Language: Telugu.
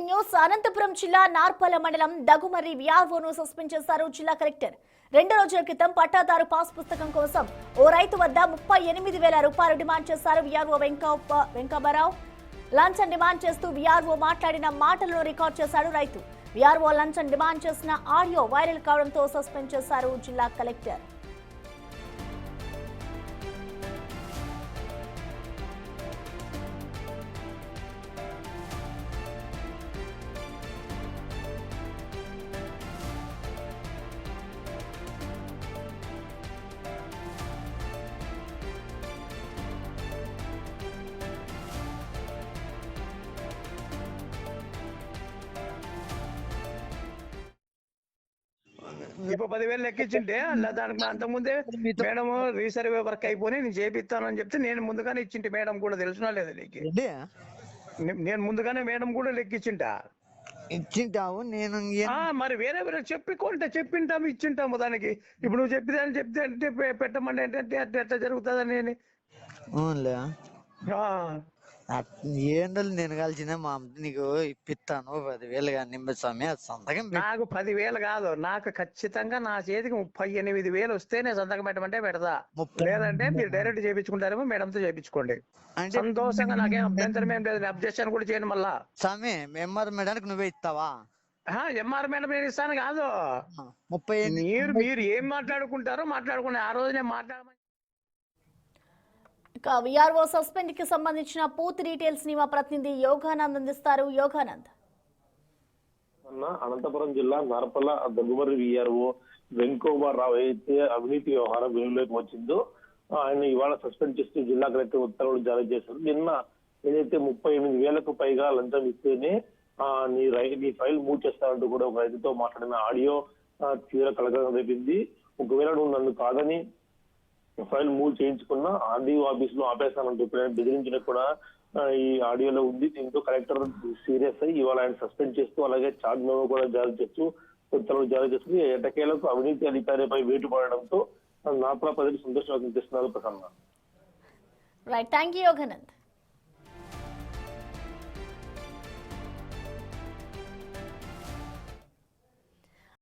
Breaking news. అనంతపురం జిల్లా నార్పల మండలం దగుమర్రి విఆర్ఓను సస్పెండ్ చేశారు జిల్లా కలెక్టర్. 2 రోజుల క్రితం పట్టాదారు పాస్ పుస్తకం కోసం ఓ రైతు వద్ద 38,000 రూపాయలు డిమాండ్ చేశారు విఆర్ఓ వెంకబరావు. లంచం డిమాండ్ చేస్తూ విఆర్ఓ మాట్లాడిన మాటలను రికార్డ్ చేశాడు రైతు. విఆర్ఓ లంచం డిమాండ్ చేసిన ఆడియో వైరల్ కావడంతో సస్పెండ్ చేశారు జిల్లా కలెక్టర్. ఇప్పుడు 10,000 లెక్కించింటే దానికి అంతకుముందే మేడం రీసర్వే వర్క్ అయిపోయి నేను చేపిస్తాను అని చెప్తే నేను ముందుగానే ఇచ్చింటి. మేడం కూడా తెలుసునా లేదా నీకు? నేను ముందుగానే మేడం కూడా లెక్కించింటా. ఇచ్చింటావు నేను మరి వేరే వేరే చెప్పింటాము ఇచ్చింటాము దానికి. ఇప్పుడు నువ్వు చెప్పిదాన్ని చెప్తే అంటే పెట్టమండి అంటే ఎట్లా జరుగుతుందని ఏంటో నేను కలిసిన మా అమ్మ నీకు ఇప్పిస్తాను 10,000 నింబస్వామి సంతకం. నాకు 10,000 కాదు, నాకు ఖచ్చితంగా నా చేతికి 38,000 వస్తే నేను సంతకం పెట్టమంటే పెడతా. లేదంటే మీరు డైరెక్ట్ చేయించుకుంటారేమో మేడంతో చేయించుకోండి. సంతోషంగా నాకేం అభ్యంతరం ఏం లేదు. అబ్జెక్షన్ కూడా చేయను. మళ్ళా స్వామి ఎంఆర్ మేడానికి నువ్వే ఇస్తావా? ఎంఆర్ మేడం నేను ఇస్తాను కాదు, 30 మీరు ఏం మాట్లాడుకుంటారో మాట్లాడుకునే ఆ రోజు నేను మాట్లాడమని. విఆర్ఓ సస్పెండ్ కి సంబంధించిన పూర్తి డీటెయిల్స్ ని మా ప్రతినిధి యోగానంద్ అందిస్తారు. యోగానంద్. అనంతపురం జిల్లా నార్పల దగుమర్రి విఆర్ఓ వెంకబరావు అయితే అవినీతి వ్యవహారం వెలుగులోకి వచ్చిందో ఆయన ఇవాళ సస్పెండ్ చేస్తూ జిల్లా కలెక్టర్ ఉత్తర్వులు జారీ చేశారు. నిన్న ఏదైతే 38,000కు పైగా లంచం ఇస్తేనే నీ ఫైల్ మూవ్ చేస్తానంటూ కూడా ఒక రైతుతో మాట్లాడిన ఆడియో తీవ్ర కలకలం రేపింది. ఒకవేళ నువ్వు నన్ను కాదని ఫైల్ మూవ్ చేయించుకున్నా ఆర్డీఓ ఆఫీస్ లో ఆపేస్తానంటూ బెదిరించిన కూడా ఈ ఆడియోలో ఉంది. దీంతో కలెక్టర్ సీరియస్ అయ్యి ఇవాళ ఆయన సస్పెండ్ చేస్తూ అలాగే చార్జ్ మెమో కూడా జారీ చేస్తూ ఉత్తర్వులు జారీ చేస్తూ ఎటకేలకు అవినీతి అధికారిపై వేటు పడడంతో నార్పల ప్రజలు సంతోషం వ్యక్తం చేస్తున్నారు. Prasanna. Right, thank you Yoganand.